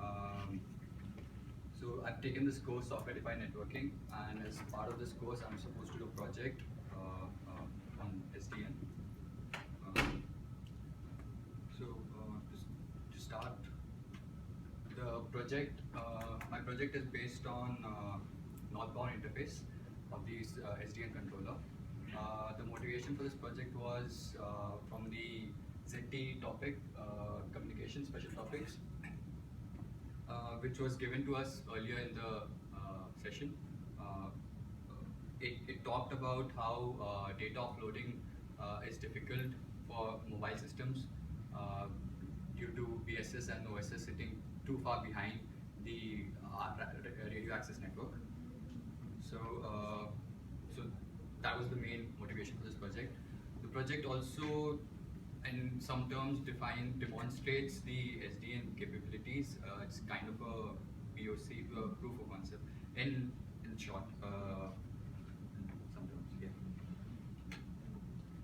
Um, so I've taken this course, Software-Defined Networking, and as part of this course, I'm supposed to do a project on SDN. Um, to start, the project, my project is based on northbound interface of the SDN controller. The motivation for this project was from the ZT topic, communication special topics, which was given to us earlier in the session. Uh, it talked about how data offloading is difficult for mobile systems uh, due to BSS and OSS sitting too far behind the radio access network. So, so that was the main motivation for this project. The project also, in some terms, demonstrates the SDN capabilities. It's kind of a POC, proof of concept. In short, in some terms, yeah.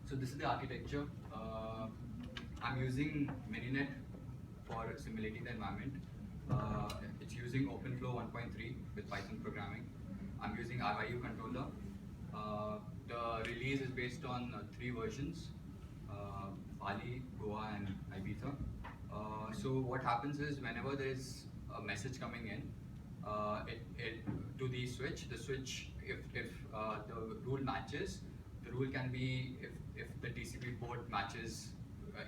So this is the architecture. I'm using Mininet for simulating the environment. It's using OpenFlow 1.3 with Python programming. I'm using RYU controller. The release is based on 3 versions, Bali, Goa, and Ibiza. So what happens is whenever there is a message coming in, to the switch, if the rule matches, the rule can be if the TCP port matches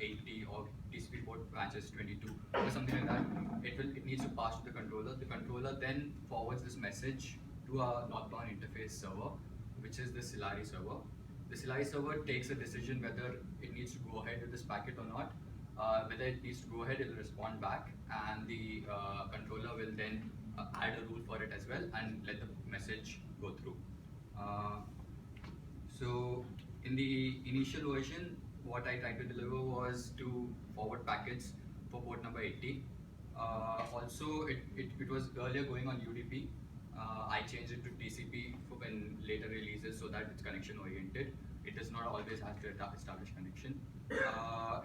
80 or TCP port matches 22 or something like that, it needs to pass to the controller. The controller then forwards this message to a northbound interface server, which is the Silari server. The Silari server takes a decision whether it needs to go ahead with this packet or not. Whether it needs to go ahead, it will respond back, and the controller will then add a rule for it as well and let the message go through. So in the initial version, what I tried to deliver was to forward packets for port number 80. Also, it was earlier going on UDP. I changed it to TCP in later releases so that it's connection oriented. It does not always have to establish connection.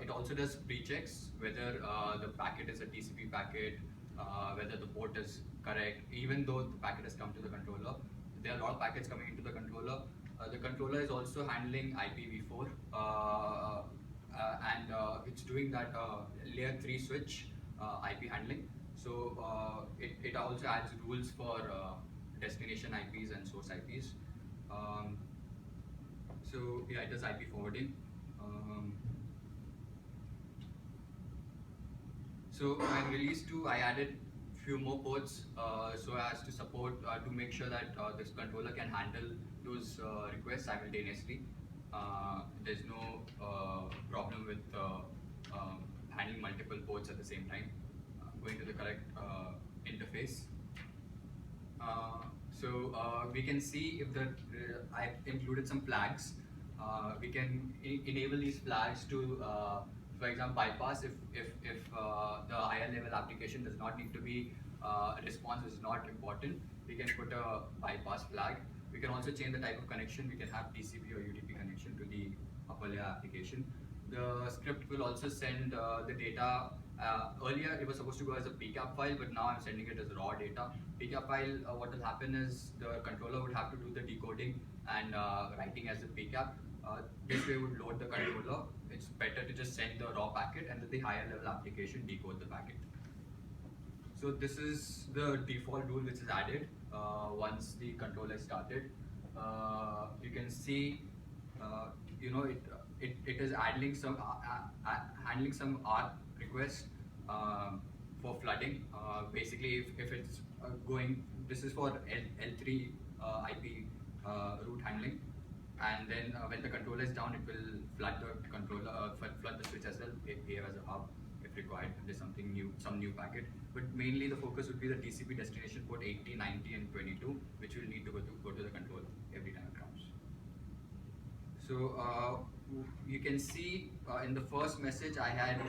It also does pre-checks whether the packet is a TCP packet, whether the port is correct, even though the packet has come to the controller. There are a lot of packets coming into the controller. The controller is also handling IPv4 and it's doing that layer 3 switch IP handling. So it also adds rules for destination IPs and source IPs. So yeah, it does IP forwarding. So in release 2, I added few more ports so as to support to make sure that this controller can handle those requests simultaneously. There's no problem with handling multiple ports at the same time, going to the correct interface. So we can see if I've included some flags. We can enable these flags to, for example, bypass if the higher level application does not need to be, response is not important. We can put a bypass flag. We can also change the type of connection. We can have TCP or UDP connection to the upper layer application. The script will also send the data. Earlier it was supposed to go as a PCAP file, but now I'm sending it as raw data. PCAP file, what will happen is the controller would have to do the decoding and writing as a PCAP. This way would load the controller. It's better to just send the raw packet and then the higher level application decode the packet. So this is the default rule which is added once the controller is started. You can see, it is handling some ARP requests for flooding. Basically, if it's going, this is for L3 IP route handling. And then when the controller is down, it will flood the controller, flood the switch as well, behave as a hub if required, if there's something new, some new packet. But mainly the focus would be the TCP destination port 80, 90, and 22, which will need to go to the controller every time it comes. So you can see in the first message I had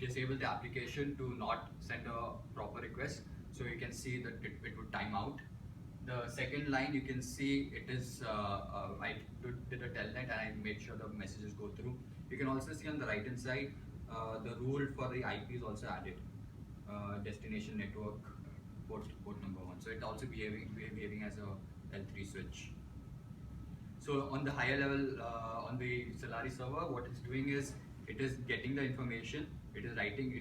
disabled the application to not send a proper request. So you can see that it would time out. The second line, you can see it is, I did a telnet and I made sure the messages go through. You can also see on the right hand side, the rule for the IP is also added. destination network port number 1. So it also behaving as a L3 switch. So on the higher level, on the Solaris server, what it's doing is it is getting the information, it is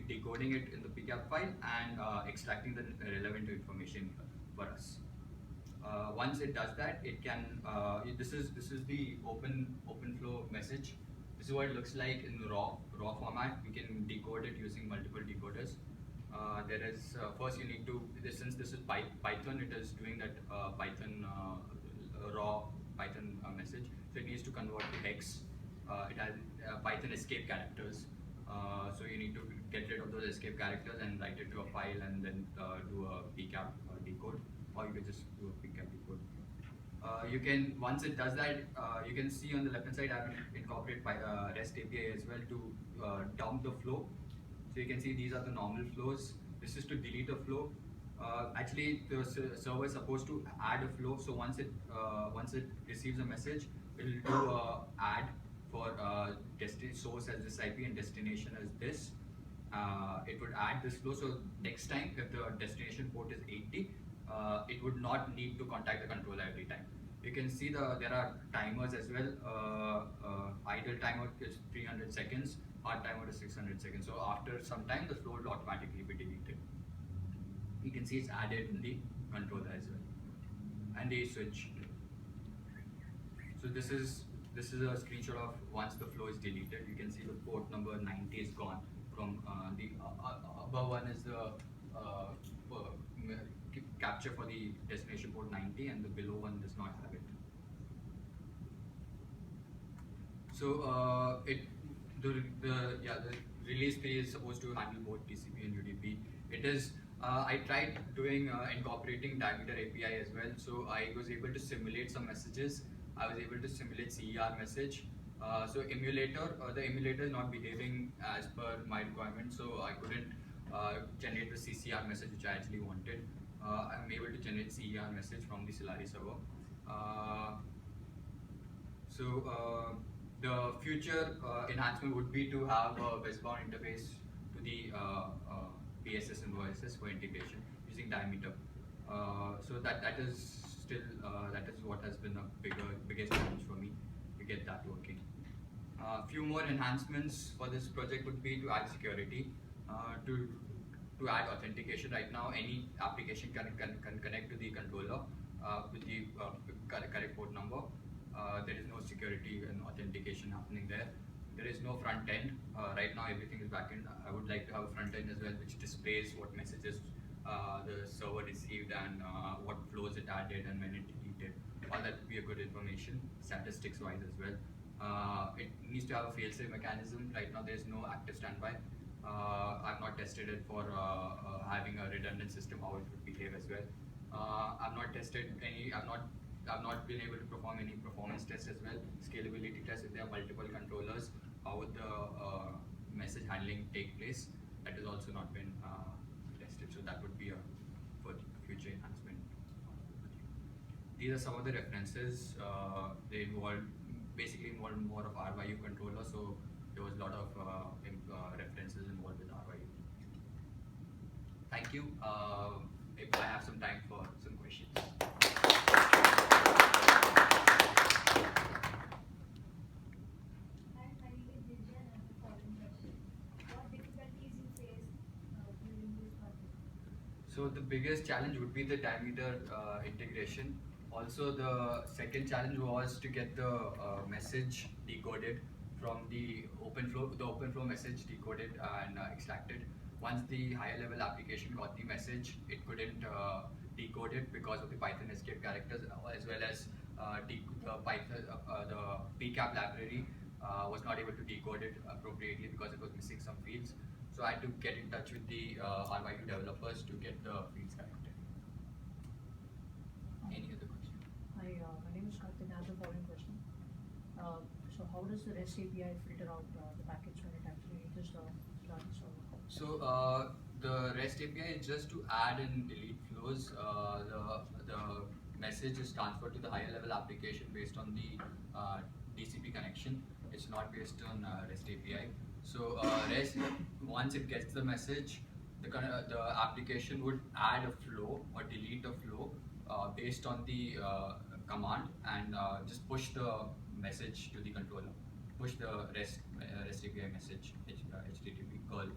decoding it in the PCAP file, and extracting the relevant information for us. Once it does that, it can. This is the open flow message. This is what it looks like in raw format. We can decode it using multiple decoders. There is first you need to, since this is Python, it is doing that Python raw Python message. So it needs to convert to hex. It has Python escape characters. So you need to get rid of those escape characters and write it to a file and then do a PCAP decode, or you can just do a PCAP decode. You can, once it does that, you can see on the left hand side I've incorporated REST API as well to dump the flow. So you can see these are the normal flows. This is to delete a flow. Actually, the server is supposed to add a flow. So once it receives a message, it will do a add for source as this IP and destination as this. It would add this flow. So next time, if the destination port is 80, it would not need to contact the controller every time. You can see there are timers as well. Idle timer is 300 seconds. Hard timer is 600 seconds. So after some time, the flow will automatically be deleted. You can see it's added in the controller as well, and the switch. So this is a screenshot of once the flow is deleted. You can see the port number 90 is gone. From the above one is the capture for the destination port 90, and the below one does not have it. So the release page is supposed to handle both TCP and UDP. It is. I tried doing incorporating Diameter API as well, so I was able to simulate some messages. I was able to simulate CER message. So the emulator is not behaving as per my requirement, so I couldn't generate the CCR message which I actually wanted. I'm able to generate CER message from the Solaris server. The future enhancement would be to have a westbound interface to the PSS invoices for integration using Diameter. So that is still what has been the biggest challenge for me to get that working. Few more enhancements for this project would be to add security, to add authentication. Right now, any application can connect to the controller with the correct port number. There is no security and authentication happening there. There is no front end. Right now, everything is back end. I would like to have a front end as well, which displays what messages the server received and what flows it added and when it deleted. All that would be a good information, statistics wise as well. It needs to have a fail-safe mechanism. Right now, there is no active standby. I've not tested it for having a redundant system, how it would behave as well. I've not tested any. I've not been able to perform any performance tests as well. Scalability tests. If there are multiple controllers, how would the message handling take place? That has also not been tested. So that would be a future enhancement. These are some of the references. They basically involved more of RYU controller. So there was a lot of references involved with RYU. Thank you. If I have some time for some questions. So the biggest challenge would be the Diameter integration. Also, the second challenge was to get the message decoded from the OpenFlow message decoded and extracted. Once the higher level application got the message, it couldn't decode it because of the Python escape characters, as well as the PCAP library was not able to decode it appropriately because it was missing some fields. So I had to get in touch with the RYU developers to get the fields corrected. Any other question? Hi, my name is Karthik. I have the following question. So how does the REST API filter out the packets when it actually reaches the Solaris server? So the REST API is just to add and delete flows. The message is transferred to the higher level application based on the TCP connection. It's not based on REST API. So REST, once it gets the message, the application would add a flow or delete a flow based on the command and just push the message to the controller, push the REST API message, HTTP curl